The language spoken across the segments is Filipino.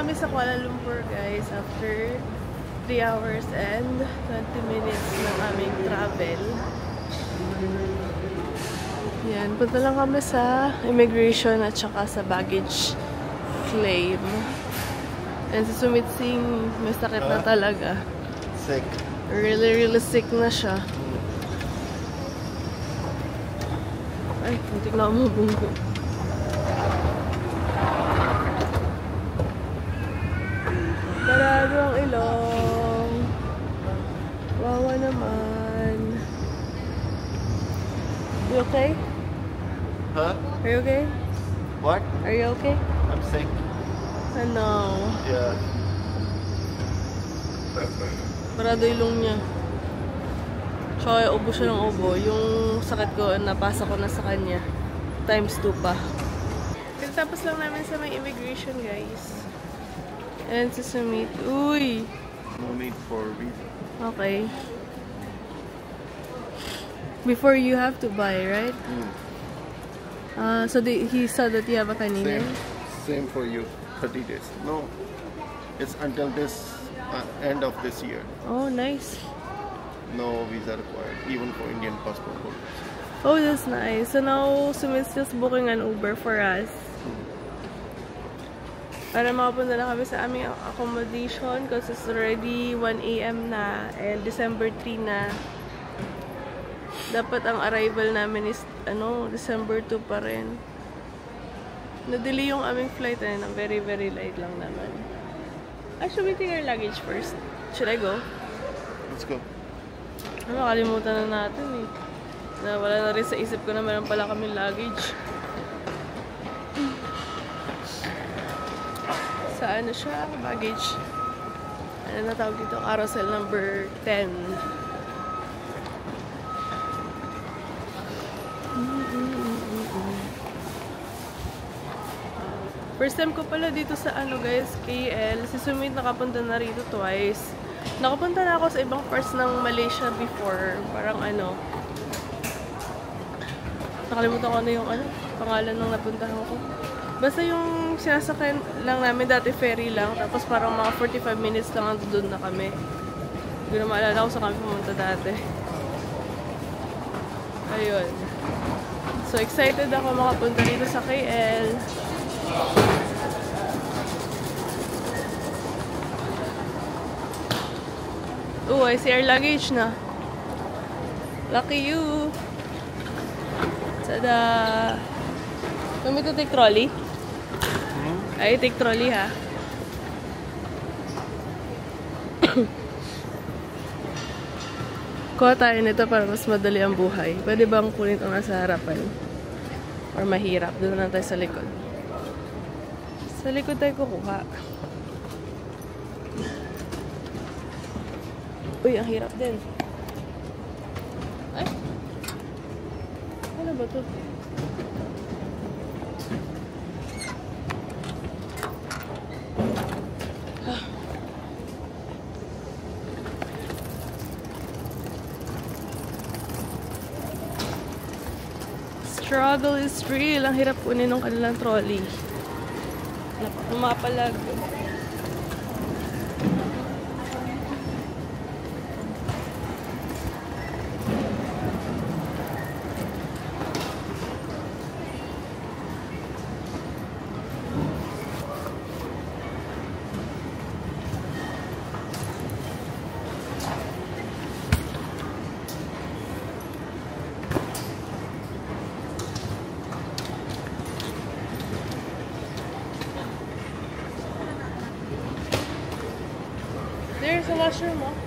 kami sa Kuala Lumpur, guys, after 3 hours and 20 minutes ng aming travel. Yan, punta lang kami sa immigration at saka sa baggage claim. And si Sumit Singh, may sakit na talaga. Sick. Really sick na siya. Ay, hindi na ako mabunggo. Sarado ang ilong. Wawa naman. You okay? Huh? Are you okay? What? Are you okay? I'm sick. Ano? Yeah. Parado ilong niya. Tsaka ubo siya ng ubo. Yung sakit ko, napasa ko na sa kanya. Times 2 pa. Tapos lang namin sa may immigration, guys. And sa Sumit. Uy! No need for visa. Okay. Before you have to buy, right? So he said that you have a kanina? Same for you. 30 days. No. It's until this end of this year. Oh, nice. No visa required, even for Indian passport holders. Oh, that's nice. So now, Sumit's just booking an Uber for us. Para makapunta na kami sa aming accommodation because it's already 1 AM na and December 3 na. Dapat ang arrival namin is December 2 pa rin. Na-delay yung aming flight and very light lang naman. Actually, we take our luggage first. Should I go? Let's go. Makalimutan na natin eh. Wala na rin sa isip ko na meron pala kaming luggage. Sa ano siya? Baggage. Ano na tawag dito? Carousel number 10. First time ko pala dito sa guys, KL. Si Sumit nakapunta na rito twice. Nakapunta na ako sa ibang parts ng Malaysia before. Parang nakalimutan ko na yung pangalan ng napuntahan ko. Basta yung sinasakyan lang namin dati ferry lang. Tapos parang mga 45 minutes lang doon na kami. Hindi na maalala kung saan kami pumunta dati. Ayun. So excited ako makapunta dito sa KL. Oh, I see our luggage na. Lucky you. Tada! Want me to take trolley? Ay, take trolley ha. Kuha tayo nito para mas madali ang buhay. Pwede bang kunin ito nasa harapan? Or mahirap? Doon lang tayo sa likod. Sa likod tayo kukuha. Uy, ang hirap din. Ay! Ano ba ito? Struggle is real. Ang hirap kunin ng kanilang trolley. Pumapalag. There's a washroom, oh.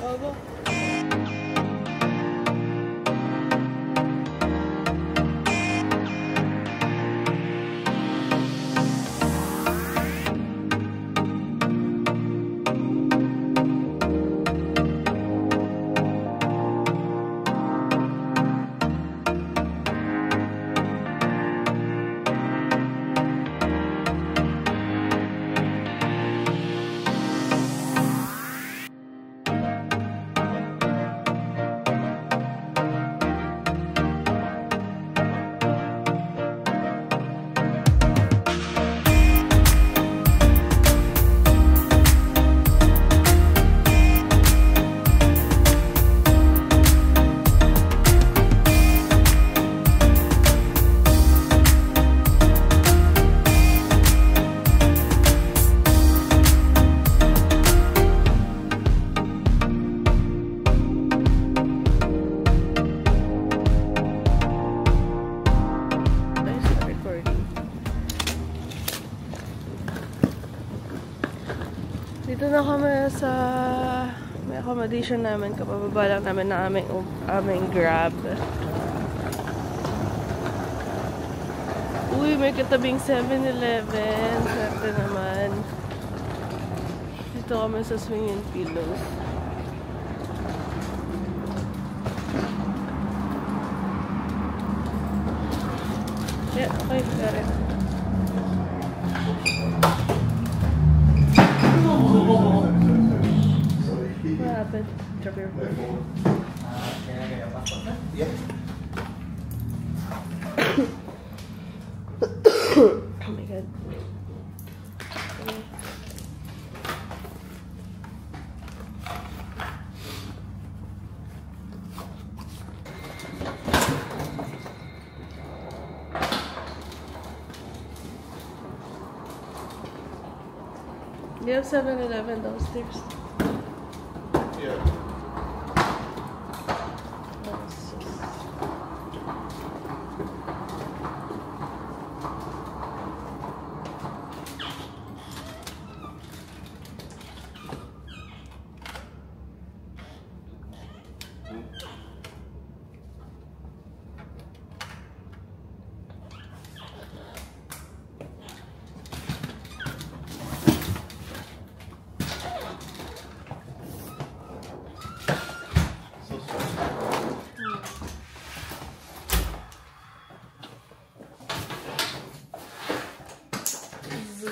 Opo. Dito na kami sa may accommodation namin. Kapababa lang namin ng aming Grab. Uy, may katabing 7-Eleven. Swerte naman. Dito kami sa Swinging Pillows. Yeah, okay, got it. What happened? Drop your phone. Yeah. Oh my god. Do you have 7-Eleven downstairs? Yeah.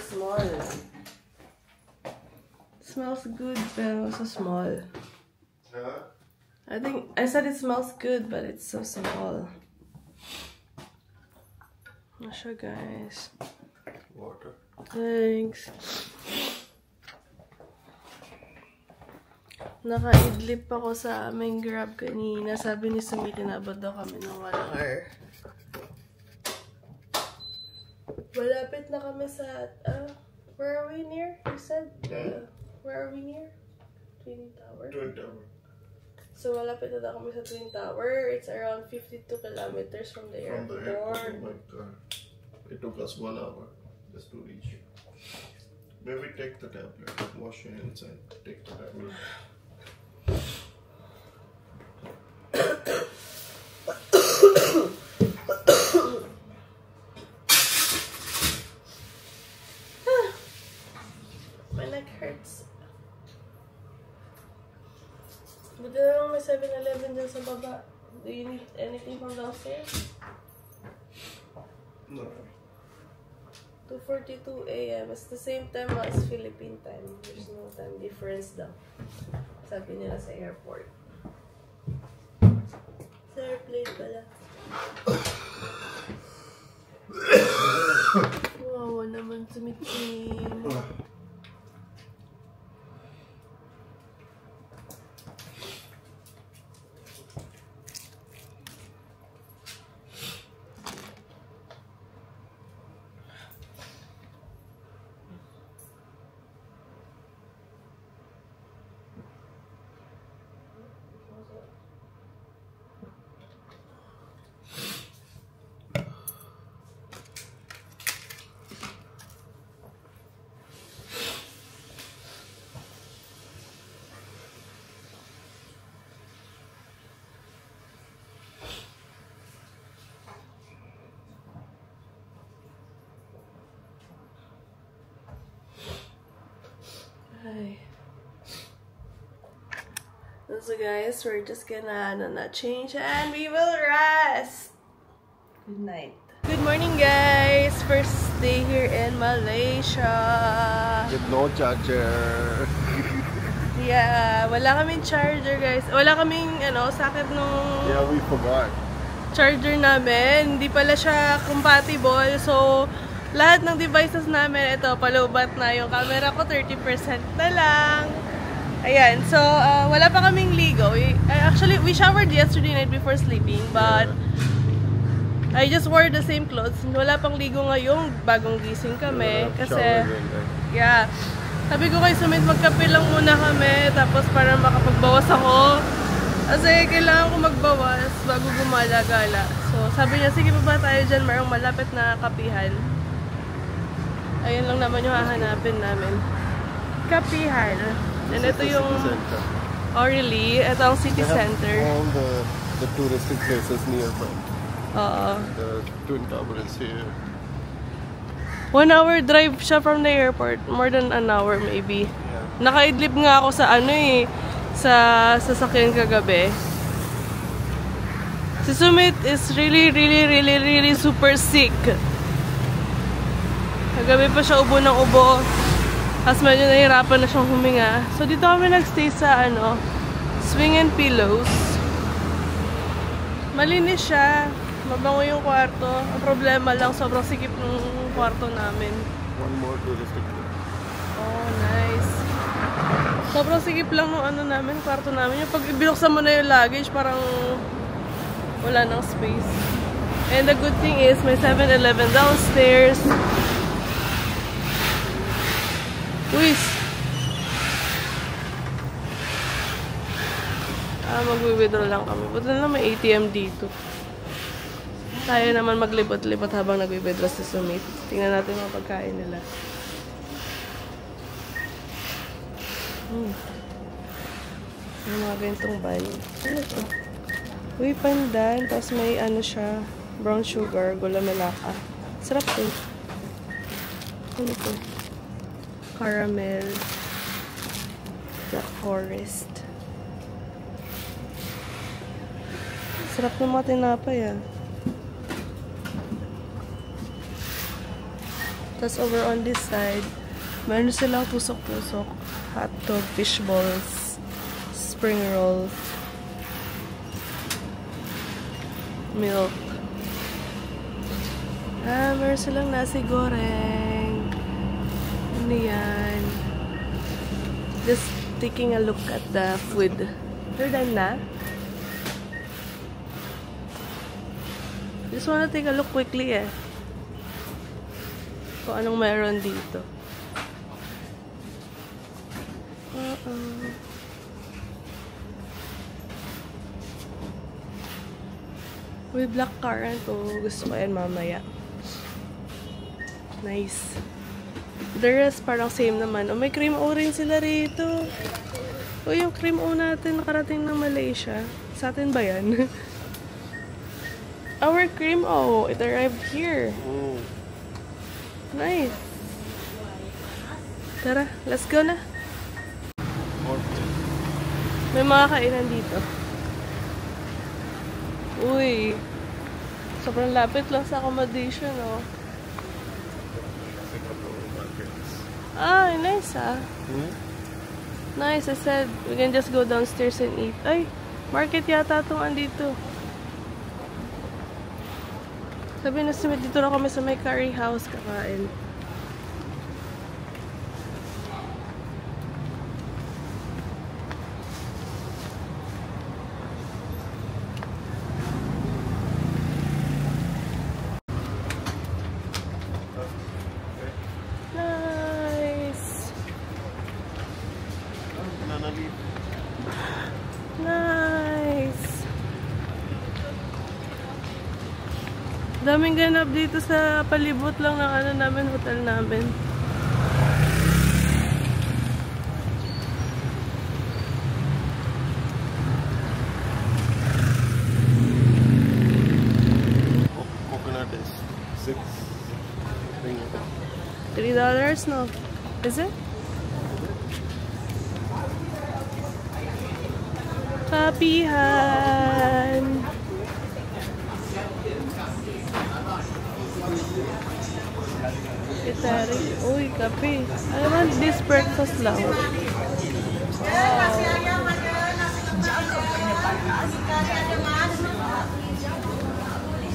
Small. Smells good, pero so small. Huh? I said it smells good, but it's so small. Not sure, guys. Water. Thanks. Naka-idlip ako sa aming Grab kanina. Sabi ni Sumi, tinabot daw kami ng 1 hour. Malapit na kami sa, where are we near? You said? Where are we near? Twin Tower? Twin Tower. So, malapit na daw kami sa Twin Tower. It's around 52 kilometers from the From the airport. airport. Oh my god. It took us 1 hour just to reach. Maybe take the tablet, wash your hands and take the tablet. My neck hurts. Buti na lang may 7-Eleven dyan sa baba. Do you need anything from downstairs? No. 2:42 a.m. It's the same time as Philippine time. There's no time difference daw. Sabi nila sa airport. Sa airplane pala. Wawa naman si Mitchim. Hi. So guys, we're just gonna change and we will rest. Good night. Good morning guys! First day here in Malaysia. With no charger. Yeah, wala kaming charger guys. Wala kaming socket nung Yeah, we forgot. charger namin. Hindi pala siya compatible. So, lahat ng devices namin, ito, palubat na yung camera ko, 30% na lang. Ayan, so, wala pa kaming ligo. Actually, we showered yesterday night before sleeping, but I just wore the same clothes. Wala pang ligo ngayong bagong gising kami. Kasi, yeah. Sabi ko kay Sumit, magkape lang muna kami, tapos para makapagbawas ako. Kasi kailangan ko magbawas bago gumala-gala. So, sabi niya, sige pa ba tayo dyan, mayroong malapit na kapihan. Ayun lang naman yung hahanapin namin. Kapihan. And ito yung... center. Oh, really? Ito ang city center. All the touristic places nearby. Oo. The Twin Tower is here. 1 hour drive siya from the airport. More than an hour maybe. Yeah. Nakaidlip nga ako sa ano eh. Sa sasakyan kagabi. Si Sumit is really super sick. Kagabi pa siya ubo ng ubo. Tapos medyo nahirapan na siyang huminga. So dito kami nagstay sa ano, Swing and Pillows. Malinis siya. Mabango yung kwarto. Ang problema lang, sobrang sikip ng kwarto namin. One more touristic place. Oh, nice. Sobrang sikip lang ng ano namin, kwarto namin. Yung pag binuksan mo na yung luggage, parang wala nang space. And the good thing is, may 7-Eleven downstairs. Uwis! Mag-withdraw lang kami. Buti na lang may ATM dito. Tayo naman maglibot-libot habang nag-withdraw sa Sumit. Tingnan natin mga pagkain nila. May mga ganitong bali. Ano ito? Uy, pandan. Tapos may ano siya. Brown sugar. Gula melaka. Sarap ito. Ano ito? Caramel. Black Forest. Sarap ng mga tinapay ah. Tapos over on this side, meron silang pusok-pusok. Hotdog, fish balls, spring rolls, milk. Meron silang nasi goreng. Ano yan? Just taking a look at the food. You're done na? Just wanna take a look quickly eh. Kung anong meron dito. With black currant. Oh, gusto ko yan mamaya. Nice. The rest parang same naman. Oh, may cream o rin sila rito. Oh, yung cream o natin nakarating ng Malaysia. Sa atin ba yan? Our cream o. It arrived here. Nice. Tara, let's go na. May mga kainan dito. Uy. Sobrang lapit lang sa accommodation, oh. Ah, nice, ah. Nice, I said, we can just go downstairs and eat. Ay, market yata itong andito. Sabi na Sumit, dito na kami sa may curry house kakain. Nice. Banana leaf. Nice. Daming ganap dito sa palibot lang ng ano namin, hotel namin. Coconut is $6. $3, no? Is it? Kapihan. Itari. Uy, kape. Alam mo, this breakfast lang. Wow.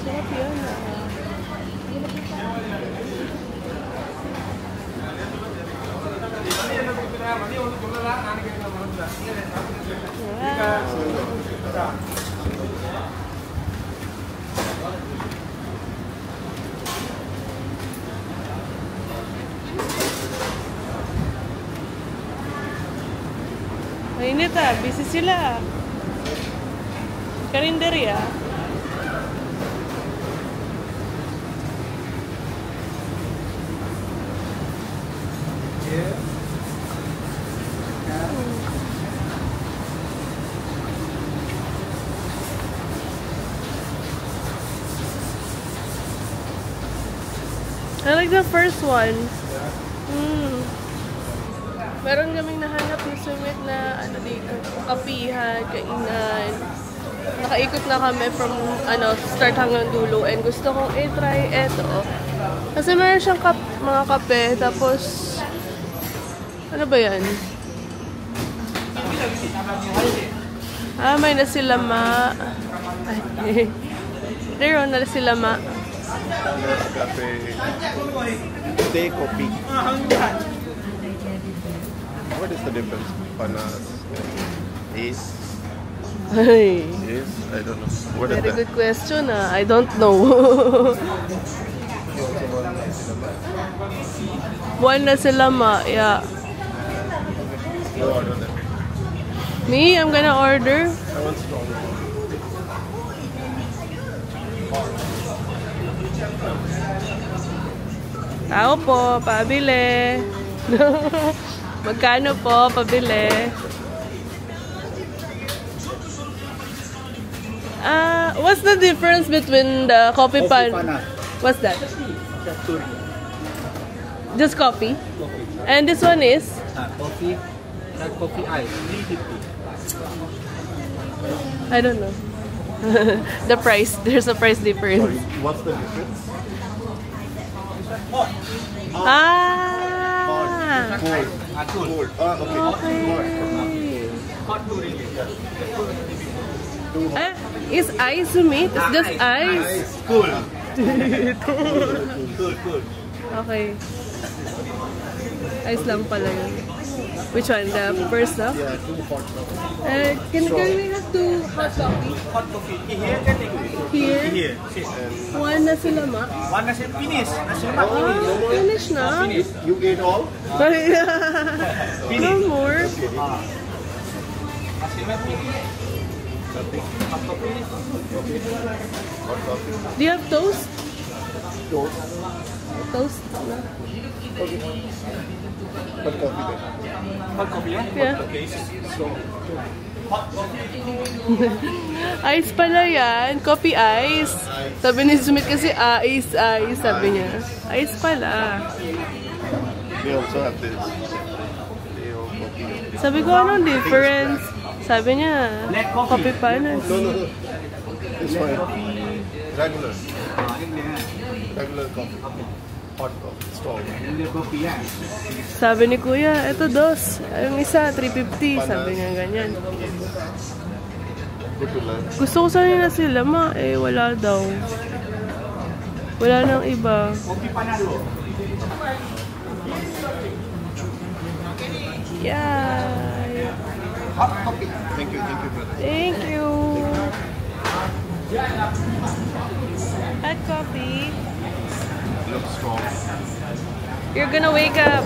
Sarap yan ah. Wow. Mainit ah, busy sila. Karinderya. I like the first one. Meron kaming nahanap ni Sumit na ano dito, kapihan, kainan. Nakaikot na kami from start hanggang dulo and gusto kong i-try eto. Kasi meron siyang mga kape, tapos ano ba yan? May nasilama. Ay, there on nasilama. Cafe. Stay coffee. What is the difference? Panas and Ace? Ace? I don't know. What is Very that? good question. I don't know. One na silama, yeah. No, order that. Me, I'm gonna order. I want strong. Tao po, pabili. Magkano po, pabili. What's the difference between the coffee pan? What's that? Just coffee? And this one is? Coffee, that coffee ice, 350. I don't know. The price. There's a price difference. Sorry, what's the difference? Cold. Okay. Hot to Is ice meat? It's just ice. Cool. Cool. Okay. Ice lang pala yun. Which one? The first stuff? Yeah, 2 hot coffee. Can we have 2 hot coffee? Hot coffee. Here can take it. Here? Here. One na silama. One na finish. Finish na? You ate all? No more. Hot coffee. Do you have toast? Toast. Toast? Hot coffee then. Hot coffee, Yeah. Okay. So, Ice pala yan. Coffee ice. Sabi ni Sumit kasi ice. Sabi niya. Ice pala. They also have this. They have coffee. Sabi ko, anong difference? Sabi niya, coffee panas. No. This one. Regular. Regular coffee. Hot coffee. Strong. coffee yan. Sabi ni Kuya, eto dos. Yung isa, 350. Sabi niya ganyan. Good to learn. Gusto ko sana na sila, wala daw. Wala nang iba. Coffee panalo. Yeah. Hot coffee. Thank you, brother. Thank you. Hot coffee. Looks strong. You're gonna wake up.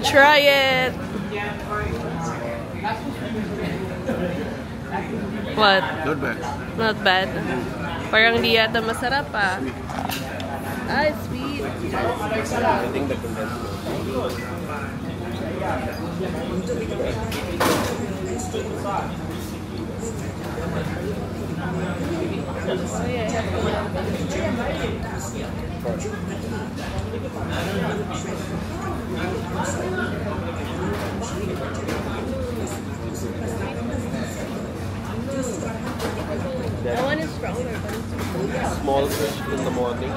Try it. What? Not bad. Not bad. Parang di yata masarap ah. Sweet. I think the condensed milk. Oh yeah, I that one is stronger. Small fish in the morning.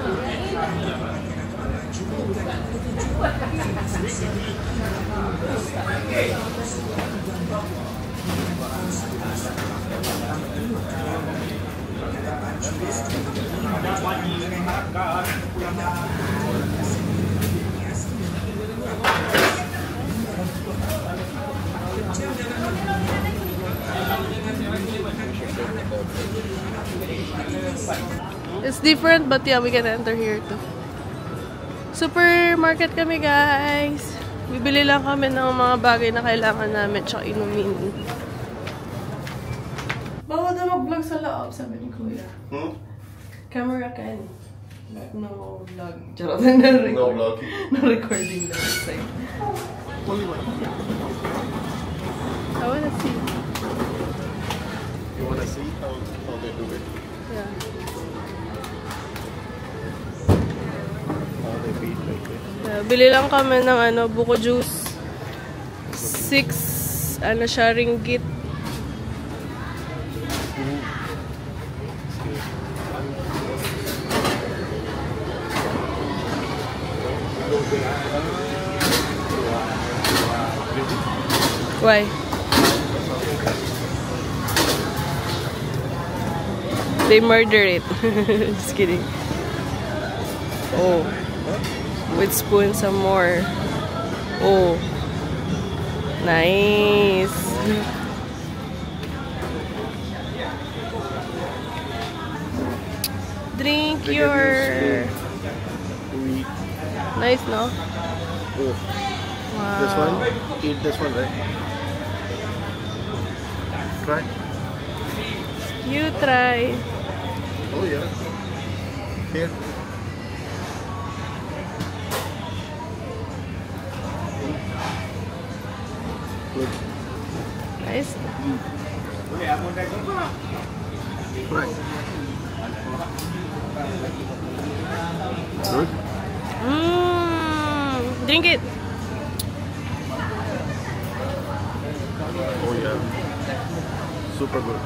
It's different, but yeah, we can enter here too. Supermarket kami, guys. Bibili lang kami ng mga bagay na kailangan namin tsaka inumin. Bawal na mag-vlog sa loob, sabi ni Kuya. Camera can. No vlog. Charot na record. No vlogging. No recording na. Like, Only one. I wanna see. You wanna see how they do it? Yeah. Bili lang kami ng buko juice. 6 siya, ringgit. Why? They murder it. Just kidding. Oh. With spoon some more. Oh. Nice. Drink your... Nice, no? Oh. Wow. This one? Eat this one, right? Try. You try. Oh yeah. Here. Good. Nice. Try. Good. Drink it. Oh yeah. Super good.